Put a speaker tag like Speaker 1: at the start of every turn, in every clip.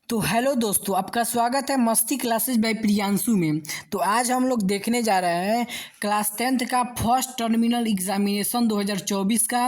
Speaker 1: तो हेलो दोस्तों, आपका स्वागत है मस्ती क्लासेस बाय प्रियांशु में। तो आज हम लोग देखने जा रहे हैं क्लास 10th का फर्स्ट टर्मिनल एग्जामिनेशन 2024 का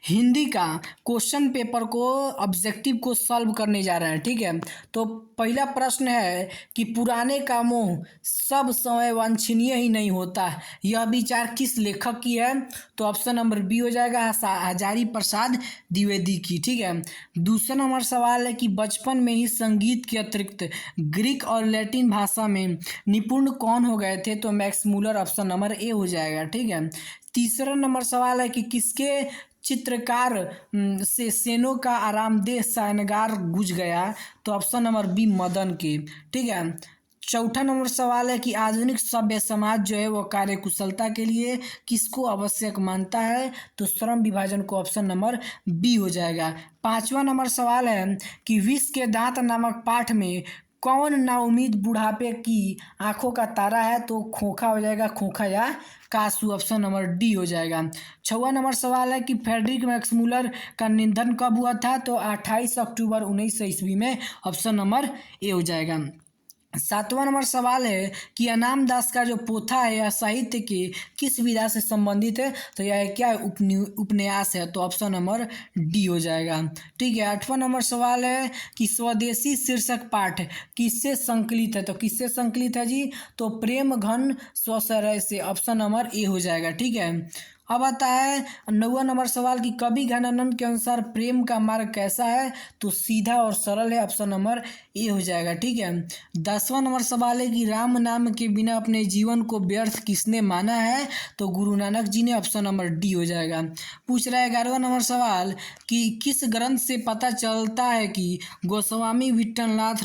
Speaker 1: हिंदी का क्वेश्चन पेपर को ऑब्जेक्टिव को सॉल्व करने जा रहे हैं। ठीक है, तो पहला प्रश्न है कि पुराने का मोह सब समय वांछनीय ही नहीं होता। यह विचार किस लेखक की है? तो ऑप्शन नंबर बी हो जाएगा हजारी प्रसाद द्विवेदी की। ठीक है, दूसरा नंबर सवाल है कि बचपन में ही संगीत के अतिरिक्त ग्रीक और लैटिन भाषा में निपुण कौन हो गए थे? तो Max Muller, option number A हो जाएगा। ठीक है, तीसरा नंबर सवाल है कि किसके चित्रकार से सेनों का आरामदेह शयनगार गुज गया? तो ऑप्शन नंबर बी मदन के। ठीक है, चौथा नंबर सवाल है कि आधुनिक सभ्य समाज जो है वो कार्यकुशलता के लिए किसको आवश्यक मानता है? तो श्रम विभाजन को, ऑप्शन नंबर बी हो जाएगा। पांचवा नंबर सवाल है कि विष के दांत नामक पाठ में कौन नाउमीद बुढ़ापे की आंखों का तारा है? तो खोखा हो जाएगा, खोखा या कासू, ऑप्शन नंबर डी हो जाएगा। छठवां नंबर सवाल है कि फ्रेडरिक मैक्स मूलर का निधन कब हुआ था? तो 28 अक्टूबर 1900 ईस्वी में, ऑप्शन नंबर ए हो जाएगा। सातवां नंबर सवाल है कि अनाम दास का जो पोथा है यह साहित्य के किस विधा से संबंधित है? तो यह क्या उपन्यास है? तो ऑप्शन नंबर डी हो जाएगा। ठीक है, आठवां नंबर सवाल है कि स्वदेशी शीर्षक पाठ किससे संकलित है? तो किससे संकलित है जी? तो प्रेम घन स्वसरय से, ऑप्शन नंबर ए हो जाएगा। ठीक है, अब आता है नौवां नंबर सवाल कि कवि घनानंद के अनुसार प्रेम का मार्ग कैसा है? तो सीधा और सरल है, ऑप्शन नंबर ए हो जाएगा। ठीक है, 10वां नंबर सवाल है कि राम नाम के बिना अपने जीवन को व्यर्थ किसने माना है? तो गुरु नानक जी ने, ऑप्शन नंबर डी हो जाएगा। पूछ रहा है 11वां नंबर सवाल कि किस ग्रंथ से पता चलता है कि गोस्वामी विट्ठलनाथ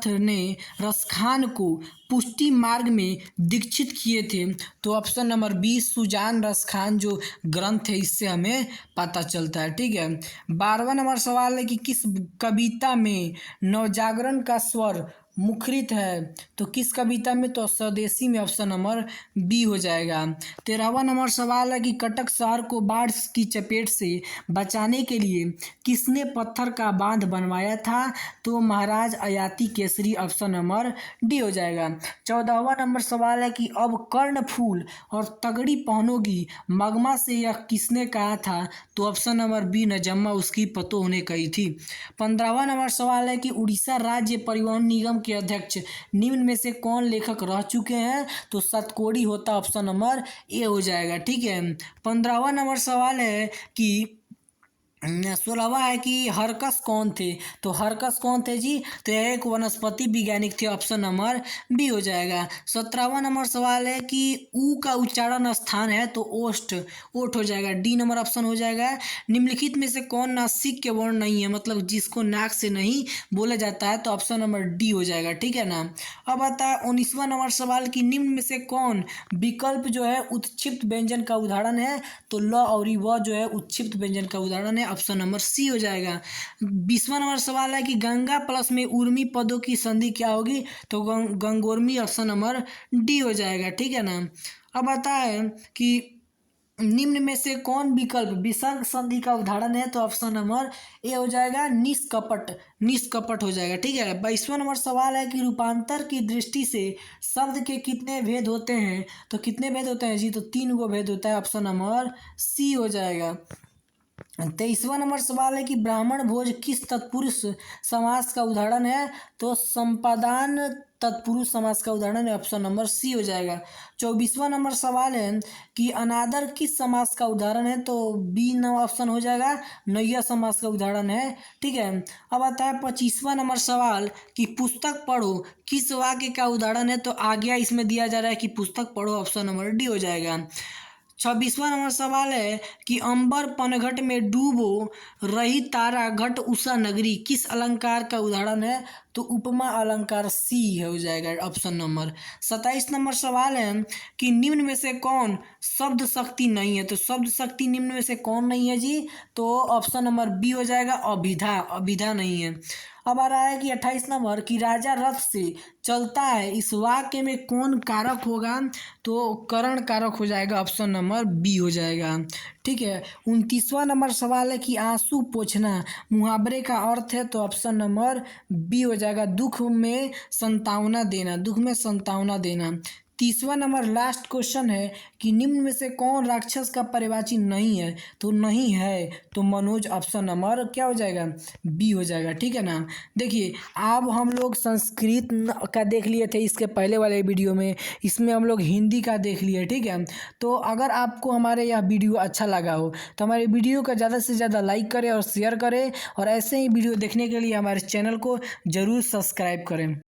Speaker 1: ने रसखान को पुष्टि मार्ग में दीक्षित किए थे? तो option number B Sujan Raskhan जो ग्रंथ है इससे हमें पता चलता है। ठीक है, 12वां नंबर सवाल है कि किस कविता में नवजागरण का स्वर मुखरित है? तो किस कविता में? तो स्वदेशी में, ऑप्शन नंबर बी हो जाएगा। 13वां नंबर सवाल है कि कटक शहर को बाढ़ की चपेट से बचाने के लिए किसने पत्थर का बांध बनवाया था? तो महाराज Ayati Kesari, option number D हो जाएगा। 14वां नंबर सवाल है कि अब कर्णफूल और तगड़ी पहनोगी मगमा से यह किसने कहा था? तो ऑप्शन नंबर बी नजम्मा उसकी पतों ने कही थी। 15वां नंबर सवाल है कि उड़ीसा राज्य परिवहन निगम के अध्यक्ष निम्न में से कौन लेखक रह चुके हैं? तो सतकोड़ी होता, ऑप्शन नंबर ए हो जाएगा। ठीक है, 15वां नंबर सवाल है कि 16वां है कि हरकस कौन थे? तो हरकस कौन थे जी? तो यह एक वनस्पति वैज्ञानिक थे, ऑप्शन नंबर बी हो जाएगा। 17वां नंबर सवाल है कि ऊ का उच्चारण स्थान है? तो ओष्ठ, ओठ हो जाएगा, डी नंबर ऑप्शन हो जाएगा। निम्नलिखित में से कौन नासिक के वर्ण नहीं है, मतलब जिसको नाक से नहीं बोला जाता है? तो ऑप्शन नंबर डी हो जाएगा। ठीक है ना, अब आता है 19वां नंबर सवाल कि निम्न में से कौन विकल्प जो है उत्क्षिप्त व्यंजन का उदाहरण है? तो ल और व जो है उत्क्षिप्त व्यंजन का उदाहरण है, ऑप्शन नंबर सी हो जाएगा। 20वां नंबर सवाल है कि गंगा प्लस में उर्मी पदों की संधि क्या होगी? तो गंगोर्मी, ऑप्शन नंबर डी हो जाएगा। ठीक है ना, अब आता है कि निम्न में से कौन विकल्प विसर्ग संधि का उदाहरण है? तो ऑप्शन नंबर ए हो जाएगा, निष्कपट, निष्कपट हो जाएगा। ठीक है, 22वां नंबर सवाल है कि रूपांतर की दृष्टि से शब्द के कितने भेद होते हैं? तो कितने भेद होते हैं जी? तो 3 गो भेद होता है, ऑप्शन नंबर सी हो जाएगा। 23वां नंबर सवाल है कि ब्राह्मण भोज किस तत्पुरुष समास का उदाहरण है? तो संपादान तत्पुरुष समास का उदाहरण है, ऑप्शन नंबर सी हो जाएगा। 24वां नंबर सवाल है कि अनादर किस समास का उदाहरण है? तो बी नंबर ऑप्शन हो जाएगा, नैया समास का उदाहरण है। ठीक है, अब आता है 25वां नंबर सवाल कि पुस्तक पढ़ो किस वाक्य का उदाहरण है? तो आज्ञा इसमें दिया जा रहा है कि पुस्तक पढ़ो, ऑप्शन नंबर डी हो जाएगा। 26वां नंबर सवाल है कि अंबर पनघट में डूबो रही तारा घट उषा नगरी किस अलंकार का उदाहरण है? तो उपमा अलंकार, सी हो जाएगा, ऑप्शन नंबर। 27 नंबर सवाल है कि निम्न में से कौन शब्द शक्ति नहीं है? तो शब्द शक्ति निम्न में से कौन नहीं है जी? तो ऑप्शन नंबर बी हो जाएगा, अभिधा, अभिधा नहीं है। अब आ रहा है कि 28 नंबर कि राजा रथ से चलता है, इस वाक्य में कौन कारक होगा? तो करण कारक हो जाएगा, ऑप्शन नंबर बी हो जाएगा। ठीक है। 29वां नंबर सवाल है कि आंसू पोंछना मुहावरे का अर्थ है, तो ऑप्शन नंबर बी हो जाएगा, दुख में संतावना देना, दुख में संतावना देना। 30वां नंबर लास्ट क्वेश्चन है कि निम्न में से कौन राक्षस का पर्यायवाची नहीं है? तो नहीं है तो मनोज, ऑप्शन नंबर क्या हो जाएगा? बी हो जाएगा। ठीक है ना। देखिए अब हम लोग संस्कृत का देख लिए थे इसके पहले वाले वीडियो में, इसमें हम लोग हिंदी का देख लिए। ठीक है। तो अगर आपको हमारे यह वीडियो अच्छा लगा हो तो हमारे वीडियो का ज़्यादा से ज़्यादा लाइक करें और शेयर करें, और ऐसे ही वीडियो देखने के लिए हमारे चैनल को ज़रूर सब्सक्राइब करें।